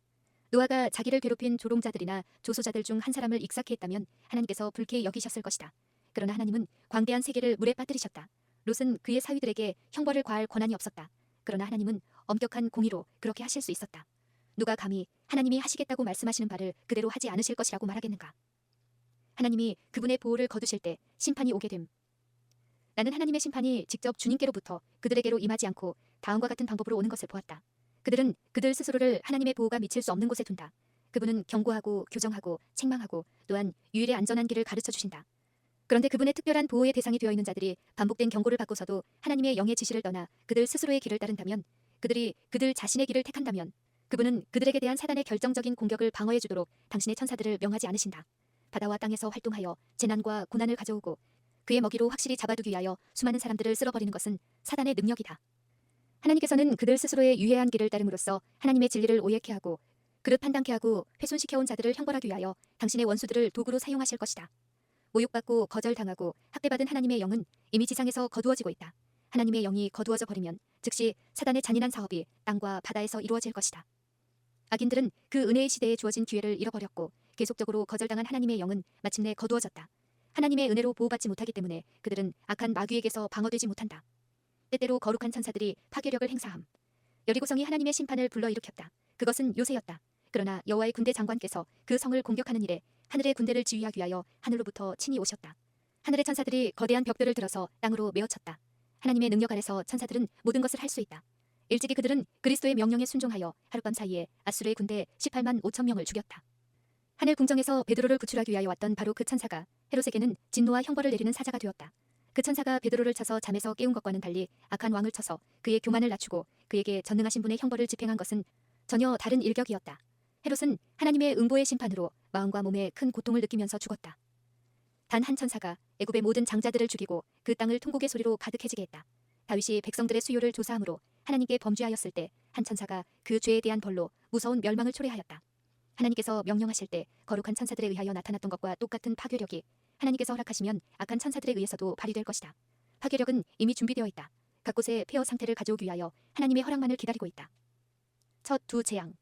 노아가 자기를 괴롭힌 조롱자들이나 조소자들 중 한 사람을 익사케 했다면 하나님께서 불쾌히 여기셨을 것이다. 그러나 하나님은 광대한 세계를 물에 빠뜨리셨다. 롯은 그의 사위들에게 형벌을 과할 권한이 없었다. 그러나 하나님은 엄격한 공의로 그렇게 하실 수 있었다. 누가 감히 하나님이 하시겠다고 말씀하시는 바를 그대로 하지 않으실 것이라고 말하겠는가? 하나님이 그분의 보호를 거두실 때 심판이 오게 됨. 나는 하나님의 심판이 직접 주님께로부터 그들에게로 임하지 않고 다음과 같은 방법으로 오는 것을 보았다. 그들은 그들 스스로를 하나님의 보호가 미칠 수 없는 곳에 둔다. 그분은 경고하고 교정하고 책망하고 또한 유일의 안전한 길을 가르쳐 주신다. 그런데 그분의 특별한 보호의 대상이 되어 있는 자들이 반복된 경고를 받고서도 하나님의 영의 지시를 떠나 그들 스스로의 길을 따른다면, 그들이 그들 자신의 길을 택한다면 그분은 그들에게 대한 사단의 결정적인 공격을 방어해 주도록 당신의 천사들을 명하지 않으신다. 바다와 땅에서 활동하여 재난과 고난을 가져오고 그의 먹이로 확실히 잡아두기 위하여 수많은 사람들을 쓸어버리는 것은 사단의 능력이다. 하나님께서는 그들 스스로의 유해한 길을 따름으로써 하나님의 진리를 오해케 하고 그릇 판단케 하고 훼손시켜온 자들을 형벌하기 위하여 당신의 원수들을 도구로 사용하실 것이다. 모욕받고 거절당하고 학대받은 하나님의 영은 이미 지상에서 거두어지고 있다. 하나님의 영이 거두어져 버리면 즉시 사단의 잔인한 사업이 땅과 바다에서 이루어질 것이다. 악인들은 그 은혜의 시대에 주어진 기회를 잃어버렸고 계속적으로 거절당한 하나님의 영은 마침내 거두어졌다. 하나님의 은혜로 보호받지 못하기 때문에 그들은 악한 마귀에게서 방어되지 못한다. 때때로 거룩한 천사들이 파괴력을 행사함. 여리고성이 하나님의 심판을 불러일으켰다. 그것은 요새였다. 그러나 여호와의 군대 장관께서 그 성을 공격하는 일에 하늘의 군대를 지휘하기 위하여 하늘로부터 친히 오셨다. 하늘의 천사들이 거대한 벽돌을 들어서 땅으로 메어쳤다. 하나님의 능력 아래서 천사들은 모든 것을 할 수 있다. 일찍이 그들은 그리스도의 명령에 순종하여 하룻밤 사이에 아수르의 군대 18만 5천 명을 죽였다. 하늘 궁정에서 베드로를 구출하기 위하여 왔던 바로 그 천사가 헤롯에게는 진노와 형벌을 내리는 사자가 되었다. 그 천사가 베드로를 쳐서 잠에서 깨운 것과는 달리 악한 왕을 쳐서 그의 교만을 낮추고 그에게 전능하신 분의 형벌을 집행한 것은 전혀 다른 일격이었다. 헤롯은 하나님의 음보의 심판으로 마음과 몸에 큰 고통을 느끼면서 죽었다. 단 한 천사가 애굽의 모든 장자들을 죽이고 그 땅을 통곡의 소리로 가득해지게 했다. 다윗이 백성들의 수요를 조사함으로 하나님께 범죄하였을 때 한 천사가 그 죄에 대한 벌로 무서운 멸망을 초래하였다. 하나님께서 명령하실 때 거룩한 천사들에 의하여 나타났던 것과 똑같은 파괴력이 하나님께서 허락하시면 악한 천사들에 의해서도 발휘될 것이다. 파괴력은 이미 준비되어 있다. 각 곳에 폐허 상태를 가져오기 위하여 하나님의 허락만을 기다리고 있다. 첫 두 재앙.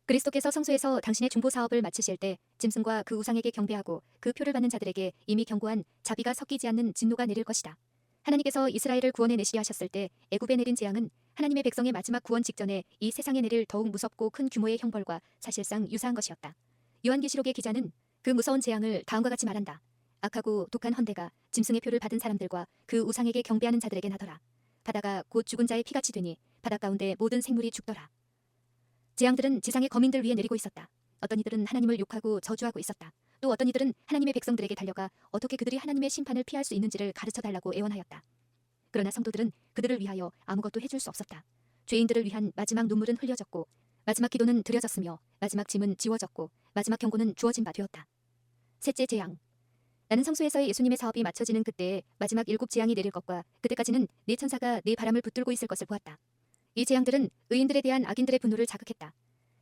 그리스도께서 성소에서 당신의 중보 사업을 마치실 때 짐승과 그 우상에게 경배하고 그 표를 받는 자들에게 이미 경고한 자비가 섞이지 않는 진노가 내릴 것이다. 하나님께서 이스라엘을 구원해 내시려 하셨을 때 애굽에 내린 재앙은 하나님의 백성의 마지막 구원 직전에 이 세상에 내릴 더욱 무섭고 큰 규모의 형벌과 사실상 유사한 것이었다. 요한계시록의 기자는 그 무서운 재앙을 다음과 같이 말한다. 악하고 독한 헌대가 짐승의 표를 받은 사람들과 그 우상에게 경배하는 자들에게 나더라. 바다가 곧 죽은 자의 피같이 되니 바다 가운데 모든 생물이 죽더라. 재앙들은 지상의 거민들 위에 내리고 있었다. 어떤 이들은 하나님을 욕하고 저주하고 있었다. 또 어떤 이들은 하나님의 백성들에게 달려가 어떻게 그들이 하나님의 심판을 피할 수 있는지를 가르쳐달라고 애원하였다. 그러나 성도들은 그들을 위하여 아무것도 해줄 수 없었다. 죄인들을 위한 마지막 눈물은 흘려졌고 마지막 기도는 드려졌으며 마지막 짐은 지워졌고 마지막 경고는 주어진 바 되었다. 셋째 재앙. 나는 성소에서의 예수님의 사업이 마쳐지는 그때에 마지막 7 재앙이 내릴 것과 그때까지는 네 천사가 네 바람을 붙들고 있을 것을 보았다. 이 재앙들은 의인들에 대한 악인들의 분노를 자극했다.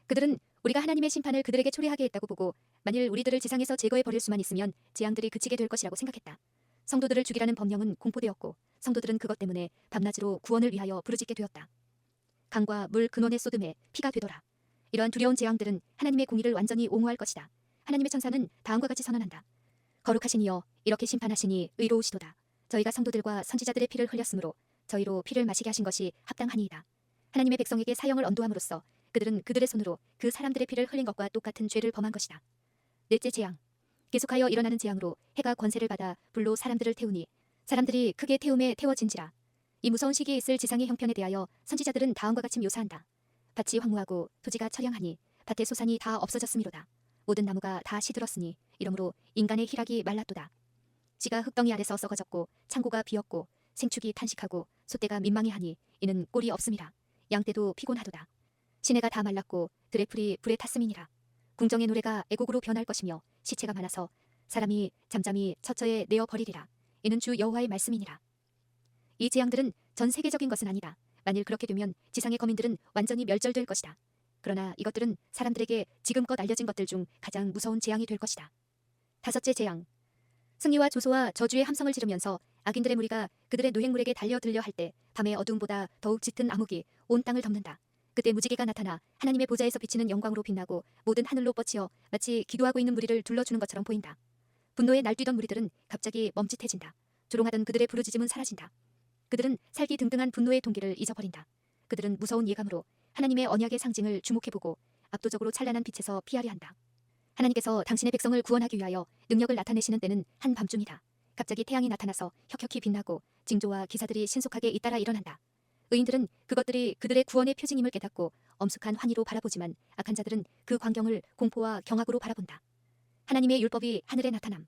그들은 우리가 하나님의 심판을 그들에게 초래하게 했다고 보고 만일 우리들을 지상에서 제거해 버릴 수만 있으면 재앙들이 그치게 될 것이라고 생각했다. 성도들을 죽이라는 법령은 공포되었고 성도들은 그것 때문에 밤낮으로 구원을 위하여 부르짖게 되었다. 강과 물 근원의 쏟음에 피가 되더라. 이러한 두려운 재앙들은 하나님의 공의를 완전히 옹호할 것이다. 하나님의 천사는 다음과 같이 선언한다. 거룩하신 이여 이렇게 심판하시니 의로우시도다. 저희가 성도들과 선지자들의 피를 흘렸으므로 저희로 피를 마시게 하신 것이 합당하니이다. 하나님의 백성에게 사형을 언도함으로써 그들은 그들의 손으로 그 사람들의 피를 흘린 것과 똑같은 죄를 범한 것이다. 넷째 재앙. 계속하여 일어나는 재앙으로 해가 권세를 받아 불로 사람들을 태우니 사람들이 크게 태움에 태워진지라. 이 무서운 시기에 있을 지상의 형편에 대하여 선지자들은 다음과 같이 묘사한다. 밭이 황무하고 토지가 처량하니 밭의 소산이 다 없어졌음이로다. 모든 나무가 다 시들었으니 이러므로 인간의 희락이 말랐도다. 씨가 흙덩이 아래서 썩어졌고 창고가 비었고 생축이 탄식하고 소떼가 민망해하니 이는 꼴이 없음이라. 양떼도 피곤하도다. 시내가 다 말랐고 들의 풀이 불에 탔음이니라. 궁정의 노래가 애곡으로 변할 것이며 시체가 많아서 사람이 잠잠히 처처에 내어 버리리라. 이는 주 여호와의 말씀이니라. 이 재앙들은 전 세계적인 것은 아니다. 만일 그렇게 되면 지상의 거민들은 완전히 멸절될 것이다. 그러나 이것들은 사람들에게 지금껏 알려진 것들 중 가장 무서운 재앙이 될 것이다. 다섯째 재앙. 승리와 조소와 저주의 함성을 지르면서 악인들의 무리가 그들의 노획물에게 달려들려 할 때 밤의 어두움보다 더욱 짙은 암흑이 온 땅을 덮는다. 그때 무지개가 나타나 하나님의 보좌에서 비치는 영광으로 빛나고 모든 하늘로 뻗치어 마치 기도하고 있는 무리를 둘러주는 것처럼 보인다. 분노에 날뛰던 무리들은 갑자기 멈칫해진다. 조롱하던 그들의 부르짖음은 사라진다. 그들은 살기 등등한 분노의 동기를 잊어버린다. 그들은 무서운 예감으로 하나님의 언약의 상징을 주목해보고 압도적으로 찬란한 빛에서 피하려 한다. 하나님께서 당신의 백성을 구원하기 위하여 능력을 나타내시는 때는 한밤중이다. 갑자기 태양이 나타나서 혁혁히 빛나고 징조와 기사들이 신속하게 잇따라 일어난다. 의인들은 그것들이 그들의 구원의 표징임을 깨닫고 엄숙한 환희로 바라보지만 악한 자들은 그 광경을 공포와 경악으로 바라본다. 하나님의 율법이 하늘에 나타남.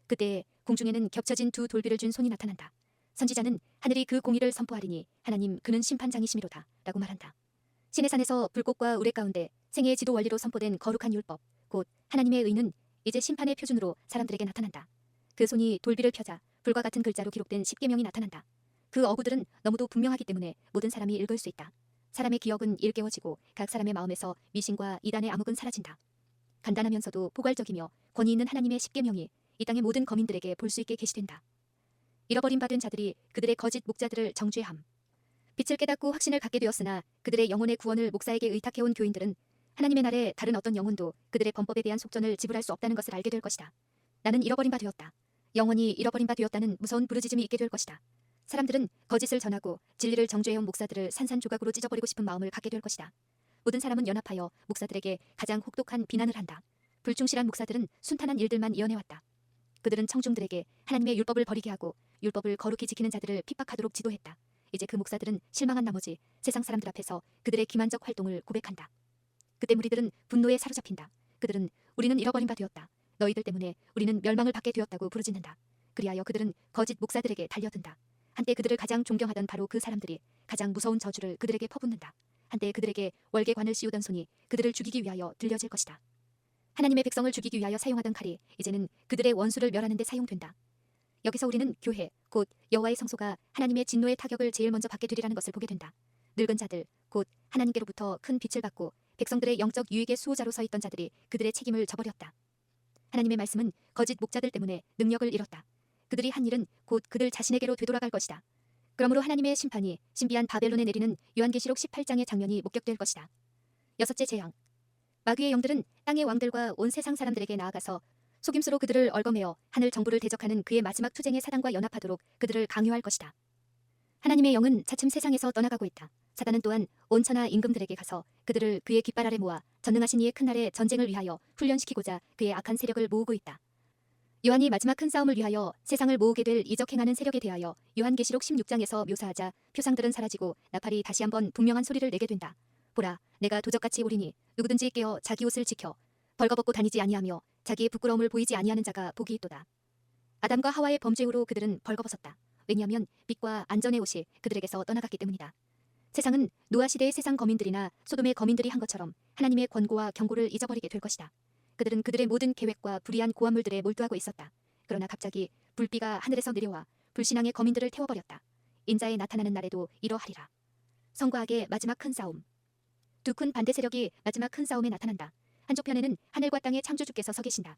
그때 공중에는 겹쳐진 두 돌비를 쥔 손이 나타난다. 선지자는 하늘이 그 공의를 선포하리니 하나님 그는 심판장이시미로다 라고 말한다. 신의 산에서 불꽃과 우레 가운데 생애의 지도 원리로 선포된 거룩한 율법 곧 하나님의 의는 이제 심판의 표준으로 사람들에게 나타난다. 그 손이 돌비를 펴자 불과 같은 글자로 기록된 십계명이 나타난다. 그 어구들은 너무도 분명하기 때문에 모든 사람이 읽을 수 있다. 사람의 기억은 일깨워지고 각 사람의 마음에서 미신과 이단의 암흑은 사라진다. 간단하면서도 포괄적이며 권위 있는 하나님의 십계명이 이 땅의 모든 거민들에게 볼 수 있게 게시된다. 잃어버린 바 된 자들이 그들의 거짓 목자들을 정죄함. 빛을 깨닫고 확신을 갖게 되었으나 그들의 영혼의 구원을 목사에게 의탁해온 교인들은 하나님의 날에 다른 어떤 영혼도 그들의 범법에 대한 속전을 지불할 수 없다는 것을 알게 될 것이다. 나는 잃어버린 바 되었다. 영원히 잃어버린 바 되었다는 무서운 부르짖음이 있게 될 것이다. 사람들은 거짓을 전하고 진리를 정죄해온 목사들을 산산조각으로 찢어버리고 싶은 마음을 갖게 될 것이다. 모든 사람은 연합하여 목사들에게 가장 혹독한 비난을 한다. 불충실한 목사들은 순탄한 일들만 이어내왔다. 그들은 청중들에게 하나님의 율법을 버리게 하고 율법을 거룩히 지키는 자들을 핍박하도록 지도했다. 이제 그 목사들은 실망한 나머지 세상 사람들 앞에서 그들의 기만적 활동을 고백한다. 그때 무리들은 분노에 사로잡힌다. 그들은 우리는 잃어버린 바 되었다. 너희들 때문에 우리는 멸망을 받게 되었다고 부르짖는다. 그리하여 그들은 거짓 목사들에게 달려든다. 한때 그들을 가장 존경하던 바로 그 사람들이 가장 무서운 저주를 그들에게 퍼붓는다. 한때 그들에게 월계관을 씌우던 손이 그들을 죽이기 위하여 들려질 것이다. 하나님의 백성을 죽이기 위하여 사용하던 칼이 이제는 그들의 원수를 멸하는 데 사용된다. 여기서 우리는 교회, 곧 여호와의 성소가 하나님의 진노의 타격을 제일 먼저 받게 되리라는 것을 보게 된다. 늙은 자들, 곧 하나님께로부터 큰 빛을 받고 백성들의 영적 유익의 수호자로 서 있던 자들이 그들의 책임을 져버렸다. 하나님의 말씀은 거짓 목자들 때문에 능력을 잃었다. 그들이 한 일은 곧 그들 자신에게로 되돌아갈 것이다. 그러므로 하나님의 심판이 신비한 바벨론에 내리는 요한계시록 18장의 장면이 목격될 것이다. 여섯째 재앙. 마귀의 영들은 땅의 왕들과 온 세상 사람들에게 나아가서 속임수로 그들을 얽어매어 하늘 정부를 대적하는 그의 마지막 투쟁의 사단과 연합하도록 그들을 강요할 것이다. 하나님의 영은 차츰 세상에서 떠나가고 있다. 사단은 또한 온 천하 임금들에게 가서 그들을 그의 깃발 아래 모아 전능하신 이의 큰 날에 전쟁을 위하여 훈련시키고자 그의 악한 세력을 모으고 있다. 요한이 마지막 큰 싸움을 위하여 세상을 모으게 될 이적 행하는 세력에 대하여 요한계시록 16장에서 묘사하자 표상들은 사라지고 나팔이 다시 한번 분명한 소리를 내게 된다. 보라, 내가 도적같이 오리니 누구든지 깨어 자기 옷을 지켜 벌거벗고 다니지 아니하며 자기의 부끄러움을 보이지 아니하는 자가 복이 있도다. 아담과 하와의 범죄후로 그들은 벌거벗었다. 왜냐하면 빛과 안전의 옷이 그들에게서 떠나갔기 때문이다. 세상은 노아 시대의 세상 거민들이나 소돔의 거민들이 한 것처럼 하나님의 권고와 경고를 잊어버리게 될 것이다. 그들은 그들의 모든 계획과 불의한 고함물들에 몰두하고 있었다. 그러나 갑자기 불비가 하늘에서 내려와 불신앙의 거민들을 태워버렸다. 인자에 나타나는 날에도 이러하리라. 성과 악의 마지막 큰 싸움. 두 큰 반대 세력이 마지막 큰 싸움에 나타난다. 한쪽 편에는 하늘과 땅의 창조주께서 서 계신다.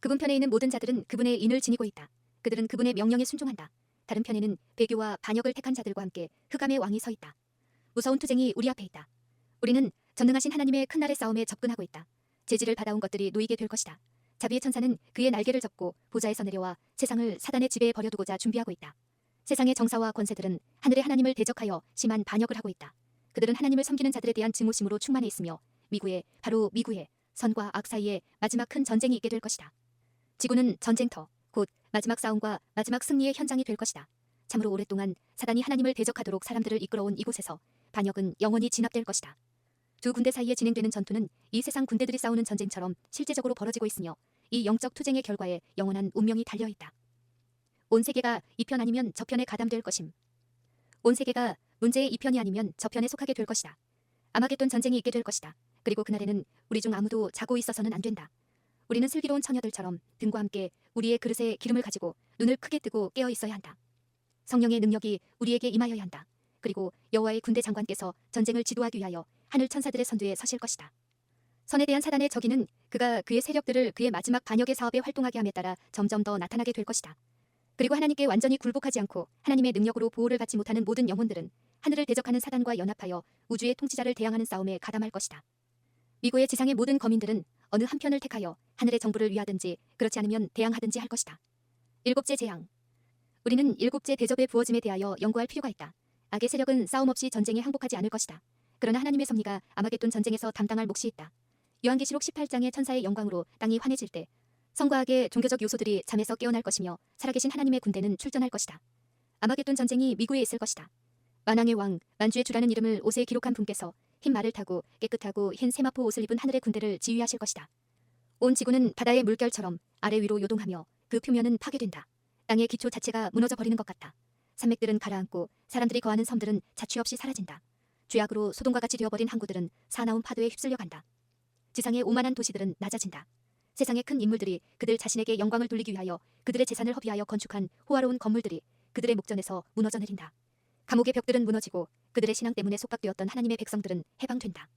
그분 편에 있는 모든 자들은 그분의 인을 지니고 있다. 그들은 그분의 명령에 순종한다. 다른 편에는 배교와 반역을 택한 자들과 함께 흑암의 왕이 서 있다. 무서운 투쟁이 우리 앞에 있다. 우리는 전능하신 하나님의 큰 날의 싸움에 접근하고 있다. 제지를 받아온 것들이 놓이게 될 것이다. 자비의 천사는 그의 날개를 접고 보좌에서 내려와 세상을 사단의 지배에 버려두고자 준비하고 있다. 세상의 정사와 권세들은 하늘의 하나님을 대적하여 심한 반역을 하고 있다. 그들은 하나님을 섬기는 자들에 대한 증오심으로 충만해 있으며 바로 미구의 선과 악 사이에 마지막 큰 전쟁이 있게 될 것이다. 지구는 전쟁터, 곧 마지막 싸움과 마지막 승리의 현장이 될 것이다. 참으로 오랫동안 사단이 하나님을 대적하도록 사람들을 이끌어온 이곳에서 반역은 영원히 진압될 것이다. 두 군대 사이에 진행되는 전투는 이 세상 군대들이 싸우는 전쟁처럼 실제적으로 벌어지고 있으며 이 영적 투쟁의 결과에 영원한 운명이 달려있다. 온 세계가 이 편 아니면 저편에 가담될 것임. 온 세계가 문제의 이 편이 아니면 저편에 속하게 될 것이다. 아마겟돈 전쟁이 있게 될 것이다. 그리고 그날에는 우리 중 아무도 자고 있어서는 안 된다. 우리는 슬기로운 처녀들처럼 등과 함께 우리의 그릇에 기름을 가지고 눈을 크게 뜨고 깨어 있어야 한다. 성령의 능력이 우리에게 임하여야 한다. 그리고 여호와의 군대 장관께서 전쟁을 지도하기 위하여 하늘 천사들의 선두에 서실 것이다. 선에 대한 사단의 적이는 그가 그의 세력들을 그의 마지막 반역의 사업에 활동하게 함에 따라 점점 더 나타나게 될 것이다. 그리고 하나님께 완전히 굴복하지 않고 하나님의 능력으로 보호를 받지 못하는 모든 영혼들은 하늘을 대적하는 사단과 연합하여 우주의 통치자를 대항하는 싸움에 가담할 것이다. 미국의 지상의 모든 거민들은 어느 한편을 택하여 하늘의 정부를 위하든지 그렇지 않으면 대항하든지 할 것이다. 일곱째 재앙. 우리는 일곱째 대접의 부어짐에 대하여 연구할 필요가 있다. 악의 세력은 싸움 없이 전쟁에 항복하지 않을 것이다. 그러나 하나님의 섭리가 아마겟돈 전쟁에서 담당할 몫이 있다. 요한계시록 18장의 천사의 영광으로 땅이 환해질 때 성과 악의 종교적 요소들이 잠에서 깨어날 것이며 살아계신 하나님의 군대는 출전할 것이다. 아마겟돈 전쟁이 미구에 있을 것이다. 만왕의 왕, 만주의 주라는 이름을 옷에 기록한 분께서 흰 말을 타고 깨끗하고 흰 세마포 옷을 입은 하늘의 군대를 지휘하실 것이다. 온 지구는 바다의 물결처럼 아래 위로 요동하며 그 표면은 파괴된다. 땅의 기초 자체가 무너져 버리는 것 같다. 산맥들은 가라앉고 사람들이 거하는 섬들은 자취 없이 사라진다. 죄악으로 소돔과 같이 되어버린 항구들은 사나운 파도에 휩쓸려 간다. 지상의 오만한 도시들은 낮아진다. 세상의 큰 인물들이 그들 자신에게 영광을 돌리기 위하여 그들의 재산을 허비하여 건축한 호화로운 건물들이 그들의 목전에서 무너져 내린다. 감옥의 벽들은 무너지고 그들의 신앙 때문에 속박되었던 하나님의 백성들은 해방된다.